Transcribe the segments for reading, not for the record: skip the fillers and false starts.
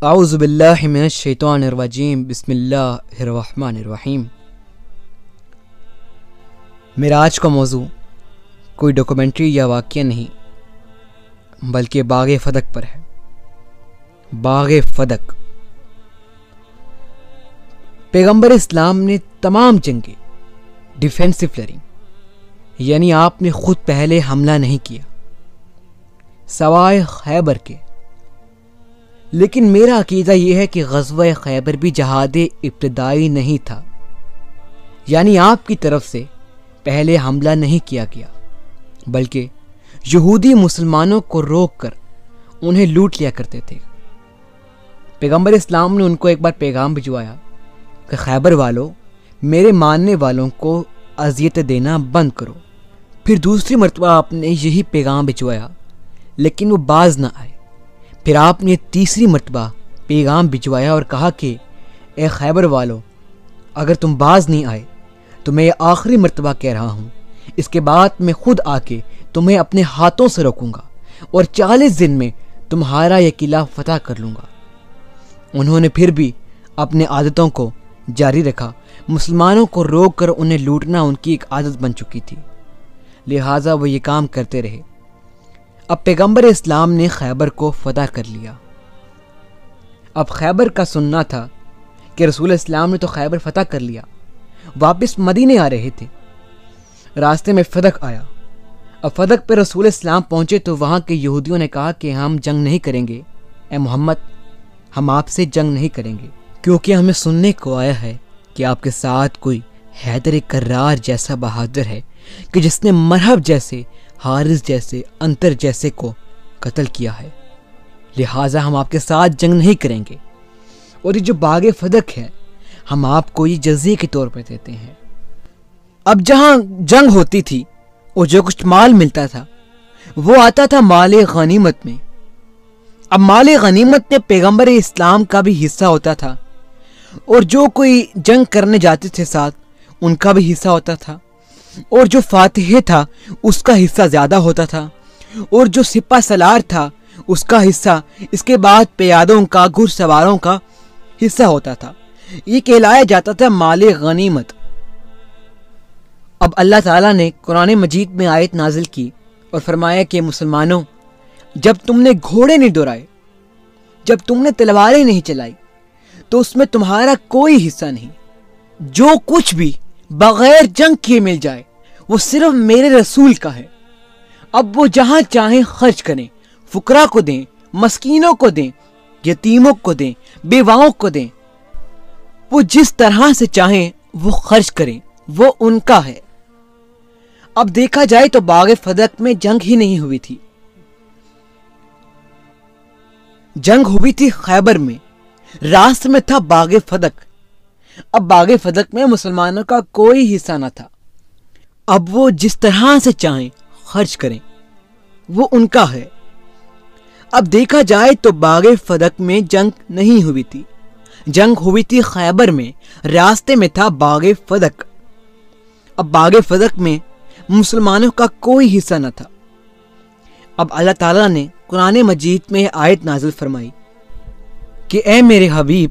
اعوذ باللہ من الشیطان الرجیم بسم اللہ الرحمن الرحیم۔ میرا آج کا موضوع کوئی ڈاکومنٹری یا واقعہ نہیں بلکہ باغ فدق پر ہے۔ باغ فدق، پیغمبر اسلام نے تمام جنگیں ڈیفینسو لڑیں، یعنی آپ نے خود پہلے حملہ نہیں کیا سوائے خیبر کے۔ لیکن میرا عقیدہ یہ ہے کہ غزوہ خیبر بھی جہاد ابتدائی نہیں تھا، یعنی آپ کی طرف سے پہلے حملہ نہیں کیا گیا، بلکہ یہودی مسلمانوں کو روک کر انہیں لوٹ لیا کرتے تھے۔ پیغمبر اسلام نے ان کو ایک بار پیغام بھجوایا کہ خیبر والوں، میرے ماننے والوں کو اذیت دینا بند کرو۔ پھر دوسری مرتبہ آپ نے یہی پیغام بھجوایا لیکن وہ باز نہ آئے۔ پھر آپ نے تیسری مرتبہ پیغام بھجوایا اور کہا کہ اے خیبر والو، اگر تم باز نہیں آئے تو میں یہ آخری مرتبہ کہہ رہا ہوں، اس کے بعد میں خود آ کے تمہیں اپنے ہاتھوں سے روکوں گا اور 40 دن میں تمہارا یہ قلعہ فتح کر لوں گا۔ انہوں نے پھر بھی اپنے عادتوں کو جاری رکھا۔ مسلمانوں کو روک کر انہیں لوٹنا ان کی ایک عادت بن چکی تھی، لہٰذا وہ یہ کام کرتے رہے۔ اب پیغمبر اسلام نے خیبر کو فتح کر لیا۔ اب خیبر کا سننا تھا کہ رسول اسلام نے تو خیبر فتح کر لیا، واپس مدینے آ رہے تھے۔ راستے میں فدق آیا۔ اب فدق پہ رسول اسلام پہنچے تو وہاں کے یہودیوں نے کہا کہ ہم جنگ نہیں کریں گے، اے محمد ہم آپ سے جنگ نہیں کریں گے، کیونکہ ہمیں سننے کو آیا ہے کہ آپ کے ساتھ کوئی حیدر کرار جیسا بہادر ہے کہ جس نے مرحب جیسے، حارث جیسے، انتر جیسے کو قتل کیا ہے، لہٰذا ہم آپ کے ساتھ جنگ نہیں کریں گے، اور یہ جو باغ فدق ہے ہم آپ کو یہ جزیے کے طور پر دیتے ہیں۔ اب جہاں جنگ ہوتی تھی اور جو کچھ مال ملتا تھا وہ آتا تھا مال غنیمت میں۔ اب مال غنیمت میں پیغمبر اسلام کا بھی حصہ ہوتا تھا، اور جو کوئی جنگ کرنے جاتے تھے ساتھ ان کا بھی حصہ ہوتا تھا، اور جو فاتح تھا اس کا حصہ زیادہ ہوتا تھا، اور جو سپہ سالار تھا اس کا حصہ، اس کے بعد پیادوں کا، گھڑ سواروں کا حصہ ہوتا تھا۔ یہ کہلایا جاتا تھا مال غنیمت۔ اب اللہ تعالیٰ نے قرآن مجید میں آیت نازل کی اور فرمایا کہ مسلمانوں، جب تم نے گھوڑے نہیں دوڑائے، جب تم نے تلواریں نہیں چلائی تو اس میں تمہارا کوئی حصہ نہیں۔ جو کچھ بھی بغیر جنگ کیے مل جائے وہ صرف میرے رسول کا ہے۔ اب وہ جہاں چاہیں خرچ کریں، فقراء کو دیں، مسکینوں کو دیں، یتیموں کو دیں، بیواؤں کو دیں، وہ جس طرح سے چاہیں وہ خرچ کریں، وہ ان کا ہے۔ اب دیکھا جائے تو باغ فدق میں جنگ ہی نہیں ہوئی تھی، جنگ ہوئی تھی خیبر میں، راستے میں تھا باغ فدق۔ اب باغ فدق میں مسلمانوں کا کوئی حصہ نہ تھا، اب وہ جس طرح سے چاہیں خرچ کریں، وہ ان کا ہے۔ اب دیکھا جائے تو باغ فدق میں جنگ نہیں ہوئی تھی، جنگ ہوئی تھی خیبر میں، راستے میں تھا باغ فدق۔ اب باغ فدق میں مسلمانوں کا کوئی حصہ نہ تھا۔ اب اللہ تعالیٰ نے قرآن مجید میں آیت نازل فرمائی کہ اے میرے حبیب،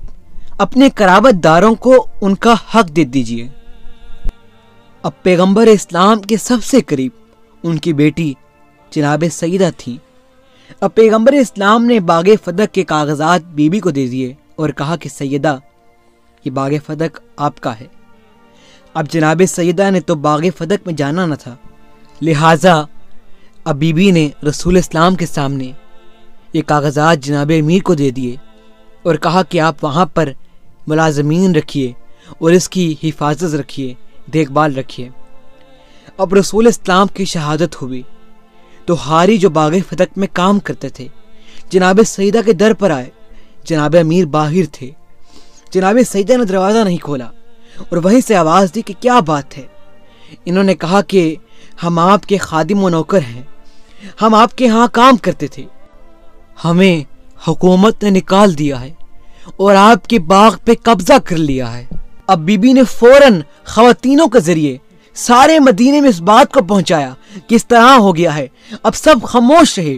اپنے قرابت داروں کو ان کا حق دے دیجئے۔ اب پیغمبر اسلام کے سب سے قریب ان کی بیٹی جناب سیدہ تھی۔ اب پیغمبر اسلام نے باغ فدق کے کاغذات بی بی کو دے دیے اور کہا کہ سیدہ، یہ باغ فدق آپ کا ہے۔ اب جناب سیدہ نے تو باغ فدق میں جانا نہ تھا، لہٰذا اب بی بی نے رسول اسلام کے سامنے یہ کاغذات جناب امیر کو دے دیے اور کہا کہ آپ وہاں پر ملازمین رکھیے اور اس کی حفاظت رکھیے، دیکھ بھال رکھیے۔ اب رسول اسلام کی شہادت ہوئی تو حاری جو باغ فدق میں کام کرتے تھے جناب سیدہ کے در پر آئے۔ جناب امیر باہر تھے، جناب سیدہ نے دروازہ نہیں کھولا اور وہیں سے آواز دی کہ کیا بات ہے۔ انہوں نے کہا کہ ہم آپ کے خادم و نوکر ہیں، ہم آپ کے ہاں کام کرتے تھے، ہمیں حکومت نے نکال دیا ہے اور آپ کے باغ پہ قبضہ کر لیا ہے۔ اب بی بی نے فوراً خواتینوں کے ذریعے سارے مدینے میں اس بات کو پہنچایا کہ اس طرح ہو گیا ہے۔ اب سب خاموش رہے،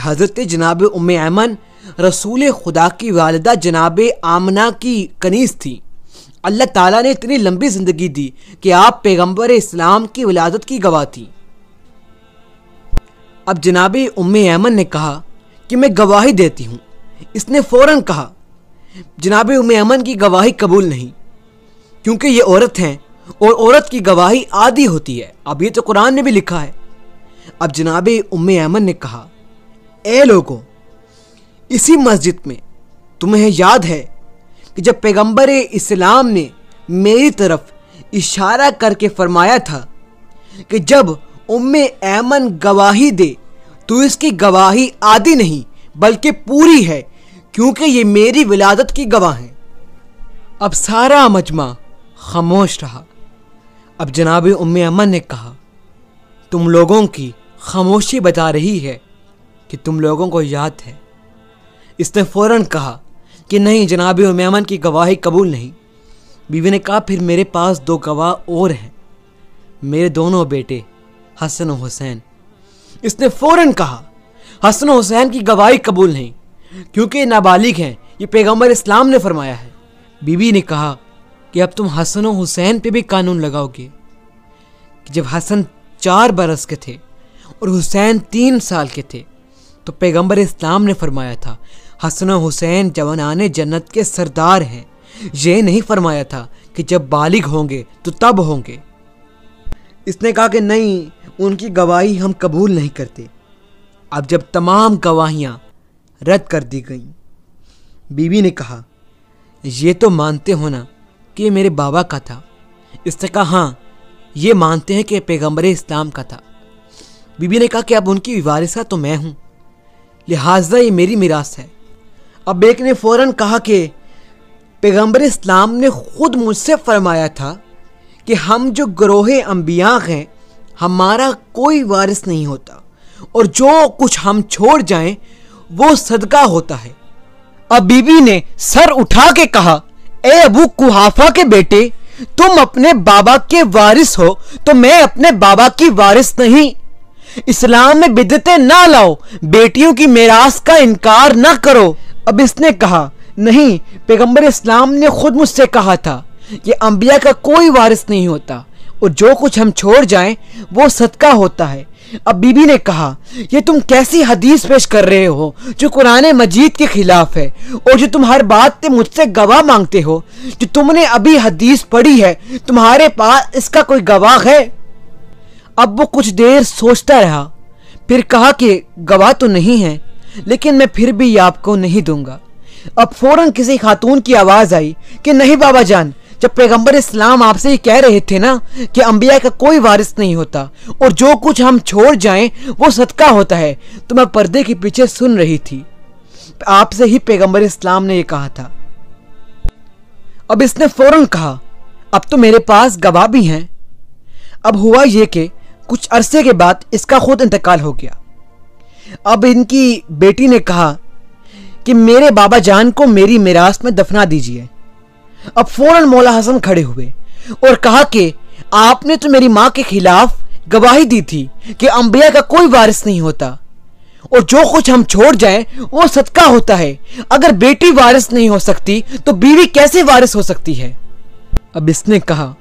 حضرت جناب ام ایمن رسول خدا کی والدہ جناب آمنہ کی کنیز تھی۔ اللہ تعالیٰ نے اتنی لمبی زندگی دی کہ آپ پیغمبر اسلام کی ولادت کی گواہ تھی۔ اب جناب ام ایمن نے کہا کہ میں گواہی دیتی ہوں۔ اس نے فوراً کہا جناب ام ایمن کی گواہی قبول نہیں، کیونکہ یہ عورت ہیں اور عورت کی گواہی عادی ہوتی ہے۔ اب یہ تو قرآن نے بھی لکھا ہے۔ اب جناب ام ایمن نے کہا اے لوگوں، اسی مسجد میں تمہیں یاد ہے کہ جب پیغمبر اسلام نے میری طرف اشارہ کر کے فرمایا تھا کہ جب ام ایمن گواہی دے تو اس کی گواہی عادی نہیں بلکہ پوری ہے، کیونکہ یہ میری ولادت کی گواہ ہیں۔ اب سارا مجمع خاموش رہا۔ اب جناب ام ایمن نے کہا تم لوگوں کی خاموشی بتا رہی ہے کہ تم لوگوں کو یاد ہے۔ اس نے فوراً کہا کہ نہیں، جناب ام ایمن کی گواہی قبول نہیں۔ بیوی نے کہا پھر میرے پاس 2 گواہ اور ہیں، میرے دونوں بیٹے حسن و حسین۔ اس نے فوراً کہا حسن و حسین کی گواہی قبول نہیں، کیونکہ یہ نابالغ ہیں، یہ پیغمبر اسلام نے فرمایا ہے۔ بیوی نے کہا کہ اب تم حسن و حسین پہ بھی قانون لگاؤ گے کہ جب حسن 4 برس کے تھے اور حسین 3 سال کے تھے تو پیغمبر اسلام نے فرمایا تھا حسن و حسین جوانان جنت کے سردار ہیں، یہ نہیں فرمایا تھا کہ جب بالغ ہوں گے تو تب ہوں گے۔ اس نے کہا کہ نہیں، ان کی گواہی ہم قبول نہیں کرتے۔ اب جب تمام گواہیاں رد کر دی گئیں، بیوی نے کہا یہ تو مانتے ہو نا کہ یہ میرے بابا کا تھا؟ اس نے کہا ہاں، یہ مانتے ہیں کہ پیغمبر اسلام کا تھا۔ بیوی نے کہا کہ اب ان کی وارثہ تو میں ہوں، لہٰذا یہ میری میراث ہے۔ اب ایک نے فوراً کہا کہ پیغمبر اسلام نے خود مجھ سے فرمایا تھا کہ ہم جو گروہ انبیاء ہیں ہمارا کوئی وارث نہیں ہوتا، اور جو کچھ ہم چھوڑ جائیں وہ صدقہ ہوتا ہے۔ اب بیوی نے سر اٹھا کے کہا اے ابو قحافہ کے بیٹے، تم اپنے بابا کے وارث ہو تو میں اپنے بابا کی وارث نہیں۔ اسلام میں بدعتیں نہ لاؤ، بیٹیوں کی میراث کا انکار نہ کرو۔ اب اس نے کہا نہیں، پیغمبر اسلام نے خود مجھ سے کہا تھا کہ انبیاء کا کوئی وارث نہیں ہوتا، اور جو کچھ ہم چھوڑ جائیں وہ صدقہ ہوتا ہے۔ اب بی بی نے کہا یہ تم کیسی حدیث پیش کر رہے ہو جو قرآن مجید کے خلاف ہے، اور جو تم ہر بات پہ مجھ سے گواہ مانگتے ہو؟ جو تم نے ابھی حدیث پڑھی ہے تمہارے پاس اس کا کوئی گواہ ہے؟ اب وہ کچھ دیر سوچتا رہا، پھر کہا کہ گواہ تو نہیں ہے، لیکن میں پھر بھی آپ کو نہیں دوں گا۔ اب فوراً کسی خاتون کی آواز آئی کہ نہیں بابا جان، جب پیغمبر اسلام آپ سے یہ کہہ رہے تھے نا کہ انبیاء کا کوئی وارث نہیں ہوتا اور جو کچھ ہم چھوڑ جائیں وہ صدقہ ہوتا ہے، تو میں پردے کے پیچھے سن رہی تھی، آپ سے ہی پیغمبر اسلام نے یہ کہا تھا۔ اب اس نے فوراً کہا اب تو میرے پاس گواہ بھی ہیں۔ اب ہوا یہ کہ کچھ عرصے کے بعد اس کا خود انتقال ہو گیا۔ اب ان کی بیٹی نے کہا کہ میرے بابا جان کو میری میراث میں دفنا دیجیے۔ اب فوراً مولا حسن کھڑے ہوئے اور کہا کہ آپ نے تو میری ماں کے خلاف گواہی دی تھی کہ انبیاء کا کوئی وارث نہیں ہوتا، اور جو کچھ ہم چھوڑ جائیں وہ صدقہ ہوتا ہے۔ اگر بیٹی وارث نہیں ہو سکتی تو بیوی کیسے وارث ہو سکتی ہے؟ اب اس نے کہا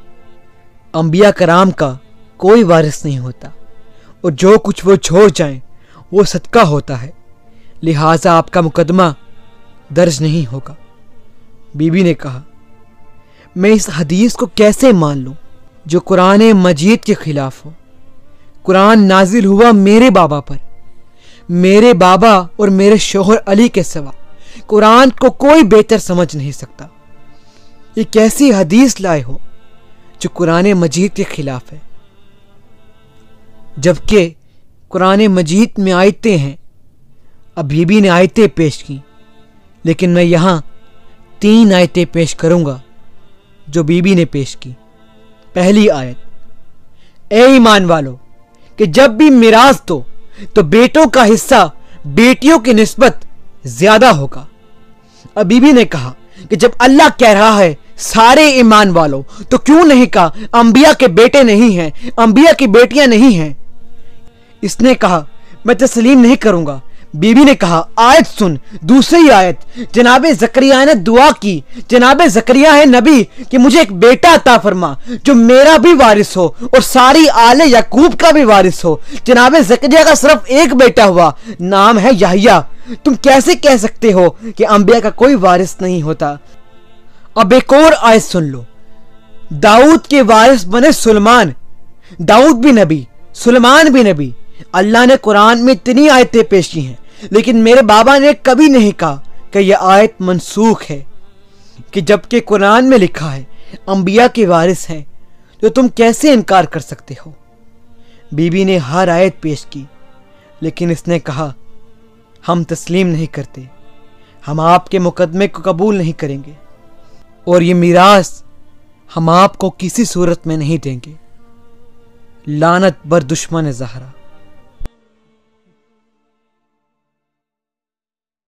انبیاء کرام کا کوئی وارث نہیں ہوتا، اور جو کچھ وہ چھوڑ جائیں وہ صدقہ ہوتا ہے، لہٰذا آپ کا مقدمہ درج نہیں ہوگا۔ بی بی نے کہا میں اس حدیث کو کیسے مان لوں جو قرآن مجید کے خلاف ہو؟ قرآن نازل ہوا میرے بابا پر، میرے بابا اور میرے شوہر علی کے سوا قرآن کو کوئی بہتر سمجھ نہیں سکتا۔ یہ کیسی حدیث لائے ہو جو قرآن مجید کے خلاف ہے؟ جبکہ قرآن مجید میں آیتیں ہیں۔ اب بی بی نے آیتیں پیش کی، لیکن میں یہاں 3 آیتیں پیش کروں گا جو بی بی نے پیش کی۔ پہلی آیت، اے ایمان والو کہ جب بھی میراث دو تو بیٹوں کا حصہ بیٹیوں کی نسبت زیادہ ہوگا۔ اب بی بی نے کہا کہ جب اللہ کہہ رہا ہے سارے ایمان والو تو کیوں نہیں کہا انبیاء کے بیٹے نہیں ہیں، انبیاء کی بیٹیاں نہیں ہیں؟ اس نے کہا میں تسلیم نہیں کروں گا، بیوی نے کہا آیت سن، دوسری آیت، جناب زکریا نے دعا کی، جناب زکریا ہے نبی کہ مجھے ایک بیٹا عطا فرما جو میرا بھی وارث ہو اور ساری آل یعقوب کا بھی وارث ہو۔ جناب زکریا کا صرف ایک بیٹا ہوا، نام ہے یحییٰ۔ تم کیسے کہہ سکتے ہو کہ انبیاء کا کوئی وارث نہیں ہوتا؟ اب ایک اور آیت سن لو، داؤد کے وارث بنے سلیمان، داؤد بھی نبی، سلیمان بھی نبی۔ اللہ نے قرآن میں اتنی آیتیں پیش کی ہیں، لیکن میرے بابا نے کبھی نہیں کہا کہ یہ آیت منسوخ ہے، کہ جبکہ قرآن میں لکھا ہے انبیاء کے وارث ہیں، تو تم کیسے انکار کر سکتے ہو؟ بی بی نے ہر آیت پیش کی، لیکن اس نے کہا ہم تسلیم نہیں کرتے، ہم آپ کے مقدمے کو قبول نہیں کریں گے، اور یہ میراث ہم آپ کو کسی صورت میں نہیں دیں گے۔ لعنت بر دشمن زہرا۔